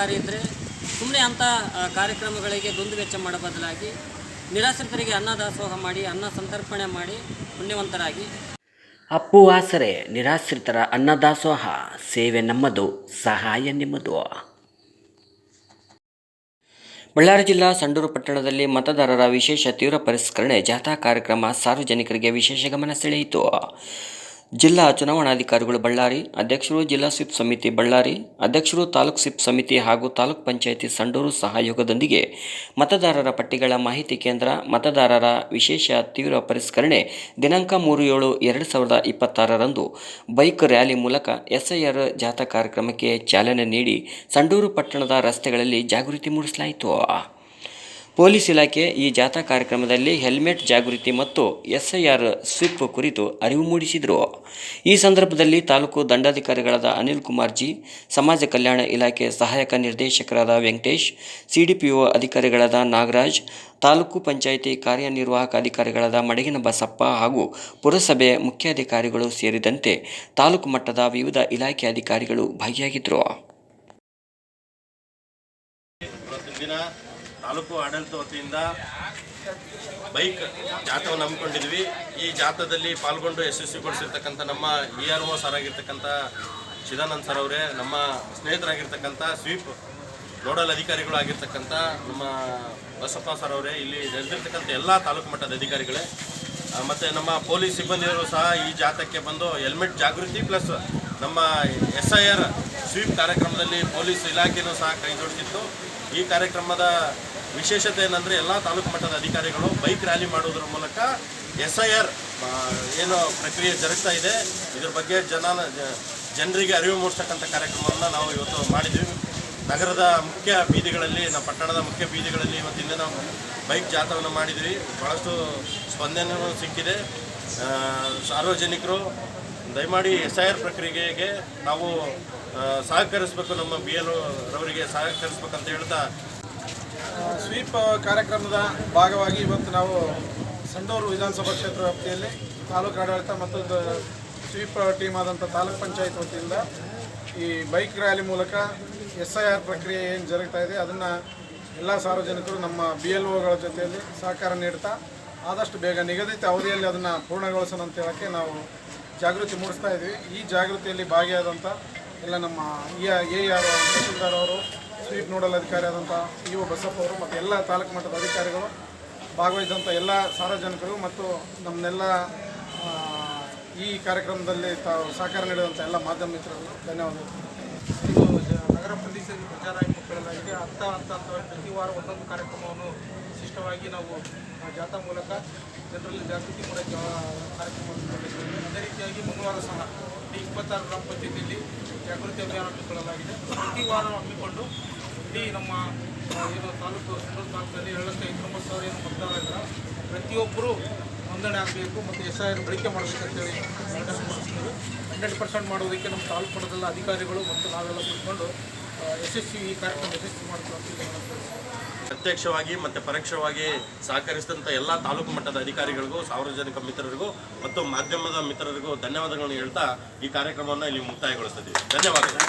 ಸರ್ಕಾರಿ ಇದ್ದರೆ ಸುಮ್ಮನೆ ಅಂಥ ಕಾರ್ಯಕ್ರಮಗಳಿಗೆ ದುಂದು ವೆಚ್ಚ ಮಾಡೋ ಬದಲಾಗಿ ನಿರಾಶ್ರಿತರಿಗೆ ಅನ್ನದಾಸೋಹ ಮಾಡಿ ಅನ್ನ ಸಂತರ್ಪಣೆ ಮಾಡಿ ಪುಣ್ಯವಂತರಾಗಿ. ಅಪ್ಪು ಆಸರೆ ನಿರಾಶ್ರಿತರ ಅನ್ನದಾಸೋಹ, ಸೇವೆ ನಮ್ಮದು, ಸಹಾಯ ನಿಮ್ಮದು. ಬಳ್ಳಾರಿ ಜಿಲ್ಲಾ ಸಂಡೂರು ಪಟ್ಟಣದಲ್ಲಿ ಮತದಾರರ ವಿಶೇಷ ತೀವ್ರ ಪರಿಷ್ಕರಣೆ ಜಾಥಾ ಕಾರ್ಯಕ್ರಮ ಸಾರ್ವಜನಿಕರಿಗೆ ವಿಶೇಷ ಗಮನ ಸೆಳೆಯಿತು. ಜಿಲ್ಲಾ ಚುನಾವಣಾಧಿಕಾರಿಗಳು ಬಳ್ಳಾರಿ, ಅಧ್ಯಕ್ಷರು ಜಿಲ್ಲಾ ಸ್ವಿಪ್ ಸಮಿತಿ ಬಳ್ಳಾರಿ, ಅಧ್ಯಕ್ಷರು ತಾಲೂಕು ಸ್ವಿಪ್ ಸಮಿತಿ ಹಾಗೂ ತಾಲೂಕು ಪಂಚಾಯಿತಿ ಸಂಡೂರು ಸಹಯೋಗದೊಂದಿಗೆ ಮತದಾರರ ಪಟ್ಟಿಗಳ ಮಾಹಿತಿ ಕೇಂದ್ರ, ಮತದಾರರ ವಿಶೇಷ ತೀವ್ರ ಪರಿಷ್ಕರಣೆ ದಿನಾಂಕ 3/7/2026ರಂದು ಬೈಕ್ ರ್ಯಾಲಿ ಮೂಲಕ ಎಸ್ಐಆರ್ ಜಾಥಾ ಕಾರ್ಯಕ್ರಮಕ್ಕೆ ಚಾಲನೆ ನೀಡಿ ಸಂಡೂರು ಪಟ್ಟಣದ ರಸ್ತೆಗಳಲ್ಲಿ ಜಾಗೃತಿ ಮೂಡಿಸಲಾಯಿತು. ಪೊಲೀಸ್ ಇಲಾಖೆ ಈ ಜಾಥಾ ಕಾರ್ಯಕ್ರಮದಲ್ಲಿ ಹೆಲ್ಮೆಟ್ ಜಾಗೃತಿ ಮತ್ತು ಎಸ್ಐಆರ್ ಸ್ವಿಪ್ ಕುರಿತು ಅರಿವು ಮೂಡಿಸಿದರು. ಈ ಸಂದರ್ಭದಲ್ಲಿ ತಾಲೂಕು ದಂಡಾಧಿಕಾರಿಗಳಾದ ಅನಿಲ್ ಕುಮಾರ್ ಜಿ, ಸಮಾಜ ಕಲ್ಯಾಣ ಇಲಾಖೆ ಸಹಾಯಕ ನಿರ್ದೇಶಕರಾದ ವೆಂಕಟೇಶ್, ಸಿಡಿಪಿಒ ಅಧಿಕಾರಿಗಳಾದ ನಾಗರಾಜ್, ತಾಲೂಕು ಪಂಚಾಯಿತಿ ಕಾರ್ಯನಿರ್ವಾಹಕ ಅಧಿಕಾರಿಗಳಾದ ಮಡಗಿನ ಬಸಪ್ಪ ಹಾಗೂ ಪುರಸಭೆ ಮುಖ್ಯಾಧಿಕಾರಿಗಳು ಸೇರಿದಂತೆ ತಾಲೂಕು ಮಟ್ಟದ ವಿವಿಧ ಇಲಾಖೆ ಅಧಿಕಾರಿಗಳು ಭಾಗಿಯಾಗಿದ್ದರು. ತಾಲೂಕು ಆಡಳಿತ ವತಿಯಿಂದ ಬೈಕ್ ಜಾಥಾವನ್ನು ಹಮ್ಮಿಕೊಂಡಿದ್ವಿ. ಈ ಜಾಥಾದಲ್ಲಿ ಪಾಲ್ಗೊಂಡು ಯಶಸ್ವಿಗೊಳಿಸಿರ್ತಕ್ಕಂಥ ನಮ್ಮ ERO ಸರ್ ಆಗಿರ್ತಕ್ಕಂಥ ಚಿದಾನಂದ್ ಸರ್ ಅವರೇ, ನಮ್ಮ ಸ್ನೇಹಿತರಾಗಿರ್ತಕ್ಕಂಥ ಸ್ವೀಪ್ ನೋಡಲ್ ಅಧಿಕಾರಿಗಳು ಆಗಿರ್ತಕ್ಕಂಥ ನಮ್ಮ ಬಸಪ್ಪ ಸರ್ ಅವರೇ, ಇಲ್ಲಿ ನಡೆದಿರ್ತಕ್ಕಂಥ ಎಲ್ಲ ತಾಲೂಕು ಮಟ್ಟದ ಅಧಿಕಾರಿಗಳೇ ಮತ್ತು ನಮ್ಮ ಪೊಲೀಸ್ ಸಿಬ್ಬಂದಿಯವರು ಸಹ ಈ ಜಾಥಾಕ್ಕೆ ಬಂದು ಹೆಲ್ಮೆಟ್ ಜಾಗೃತಿ ಪ್ಲಸ್ ನಮ್ಮ SIR ಸ್ವೀಪ್ ಕಾರ್ಯಕ್ರಮದಲ್ಲಿ ಪೊಲೀಸ್ ಇಲಾಖೆಯೂ ಸಹ ಕೈ ಜೋಡಿಸಿತ್ತು. ಈ ಕಾರ್ಯಕ್ರಮದ ವಿಶೇಷತೆ ಏನಂದರೆ ಎಲ್ಲ ತಾಲೂಕು ಮಟ್ಟದ ಅಧಿಕಾರಿಗಳು ಬೈಕ್ ರ್ಯಾಲಿ ಮಾಡೋದ್ರ ಮೂಲಕ SIR ಏನು ಪ್ರಕ್ರಿಯೆ ಜರುಗ್ತಾ ಇದೆ ಇದ್ರ ಬಗ್ಗೆ ಜನರಿಗೆ ಅರಿವು ಮೂಡಿಸ್ತಕ್ಕಂಥ ಕಾರ್ಯಕ್ರಮವನ್ನು ನಾವು ಇವತ್ತು ಮಾಡಿದ್ವಿ. ನಗರದ ಮುಖ್ಯ ಬೀದಿಗಳಲ್ಲಿ, ನಮ್ಮ ಪಟ್ಟಣದ ಮುಖ್ಯ ಬೀದಿಗಳಲ್ಲಿ ಇವತ್ತಿಂದ ನಾವು ಬೈಕ್ ಜಾಥಾವನ್ನು ಮಾಡಿದ್ವಿ. ಭಾಳಷ್ಟು ಸ್ಪಂದನೆಯೂ ಸಿಕ್ಕಿದೆ. ಸಾರ್ವಜನಿಕರು ದಯಮಾಡಿ SIR ಪ್ರಕ್ರಿಯೆಗೆ ನಾವು ಸಹಕರಿಸಬೇಕು, ನಮ್ಮ BLO ರವರಿಗೆ ಸಹಕರಿಸಬೇಕಂತ ಹೇಳ್ತಾ ಸ್ವೀಪ್ ಕಾರ್ಯಕ್ರಮದ ಭಾಗವಾಗಿ ಇವತ್ತು ನಾವು ಸಂಡೂರು ವಿಧಾನಸಭಾ ಕ್ಷೇತ್ರ ವ್ಯಾಪ್ತಿಯಲ್ಲಿ ತಾಲೂಕು ಆಡಳಿತ ಮತ್ತು ಸ್ವೀಪ್ ಟೀಮ್ ಆದಂಥ ತಾಲೂಕು ಪಂಚಾಯತ್ ವತಿಯಿಂದ ಈ ಬೈಕ್ ರ್ಯಾಲಿ ಮೂಲಕ SIR ಪ್ರಕ್ರಿಯೆ ಏನು ಜರುಗ್ತಾ ಇದೆ ಅದನ್ನು ಎಲ್ಲ ಸಾರ್ವಜನಿಕರು ನಮ್ಮ BLOಗಳ ಜೊತೆಯಲ್ಲಿ ಸಹಕಾರ ನೀಡ್ತಾ ಆದಷ್ಟು ಬೇಗ ನಿಗದಿತ ಅವಧಿಯಲ್ಲಿ ಅದನ್ನು ಪೂರ್ಣಗೊಳಿಸೋಣ ಅಂತ ಹೇಳೋಕ್ಕೆ ನಾವು ಜಾಗೃತಿ ಮೂಡಿಸ್ತಾ ಇದ್ವಿ. ಈ ಜಾಗೃತಿಯಲ್ಲಿ ಭಾಗಿಯಾದಂಥ ಎಲ್ಲ ನಮ್ಮ AR ತಹಶೀಲ್ದಾರ್ ಅವರು, ಸ್ವೀಪ್ ನೋಡಲ್ ಅಧಿಕಾರಿ ಆದಂಥ EO ಬಸಪ್ಪ ಅವರು ಮತ್ತು ಎಲ್ಲ ತಾಲೂಕು ಮಟ್ಟದ ಅಧಿಕಾರಿಗಳು ಭಾಗವಹಿಸಿದಂಥ ಎಲ್ಲ ಸಾರ್ವಜನಿಕರು ಮತ್ತು ನಮ್ಮನ್ನೆಲ್ಲ ಈ ಕಾರ್ಯಕ್ರಮದಲ್ಲಿ ತಾವು ಸಹಕಾರ ನೀಡಿದಂಥ ಎಲ್ಲ ಮಾಧ್ಯಮ ಮಿತ್ರರು ಧನ್ಯವಾದಗಳು. ಇದು ನಗರ ಪ್ರದೇಶದಲ್ಲಿ ಪ್ರಚಾರ ಹಮ್ಮಿಕೊಳ್ಳಲಾಗಿದೆ. ಹಂತವಾಗಿ ಪ್ರತಿ ವಾರ ಒಂದೊಂದು ಕಾರ್ಯಕ್ರಮವನ್ನು ವಿಶಿಷ್ಟವಾಗಿ ನಾವು ಜಾಥಾ ಮೂಲಕ ಜನರಲ್ಲಿ ಜಾಗೃತಿ ಮೂಡೋಕ್ಕೆ ಕಾರ್ಯಕ್ರಮವನ್ನು ಮಾಡಿದ್ದೇವೆ. ಅದೇ ರೀತಿಯಾಗಿ ಮುಂದುವಾರ ಸಹ 26 ಗ್ರಾಮ ಪಂಚಾಯತಿಯಲ್ಲಿ ಜಾಗೃತಿ ಅಭಿಯಾನ ಹಮ್ಮಿಕೊಳ್ಳಲಾಗಿದೆ. ಪ್ರತಿ ವಾರ ಹಮ್ಮಿಕೊಂಡು ಇಡೀ ನಮ್ಮ ಏನು ತಾಲೂಕು ಸಂಡೂರು ತಾಲೂಕಲ್ಲಿ 2,59,000 ಏನು ಮತದಾರರ ಪ್ರತಿಯೊಬ್ಬರೂ ನೋಂದಣಿ ಆಗಬೇಕು ಮತ್ತು SIR ಬಳಕೆ ಮಾಡಬೇಕಂತೇಳಿ ನಿರ್ಣಯಿಸಿದ್ದೀವಿ. 100% ಮಾಡೋದಕ್ಕೆ ನಮ್ಮ ತಾಲೂಕು ಮಟ್ಟದ ಅಧಿಕಾರಿಗಳು ಮತ್ತು ನಾವೆಲ್ಲ ಕೂತ್ಕೊಂಡು ಈ ಕಾರ್ಯಕ್ರಮ ಯಶಸ್ವಿ ಮಾಡ್ತೀವಿ. ಪ್ರತ್ಯಕ್ಷವಾಗಿ ಮತ್ತು ಪರೋಕ್ಷವಾಗಿ ಸಹಕರಿಸಿದಂಥ ಎಲ್ಲ ತಾಲೂಕು ಮಟ್ಟದ ಅಧಿಕಾರಿಗಳಿಗೂ, ಸಾರ್ವಜನಿಕ ಮಿತ್ರರಿಗೂ ಮತ್ತು ಮಾಧ್ಯಮದ ಮಿತ್ರರಿಗೂ ಧನ್ಯವಾದಗಳನ್ನು ಹೇಳ್ತಾ ಈ ಕಾರ್ಯಕ್ರಮವನ್ನು ಇಲ್ಲಿ ಮುಕ್ತಾಯಗೊಳಿಸ್ತಿದ್ದೀವಿ. ಧನ್ಯವಾದಗಳು.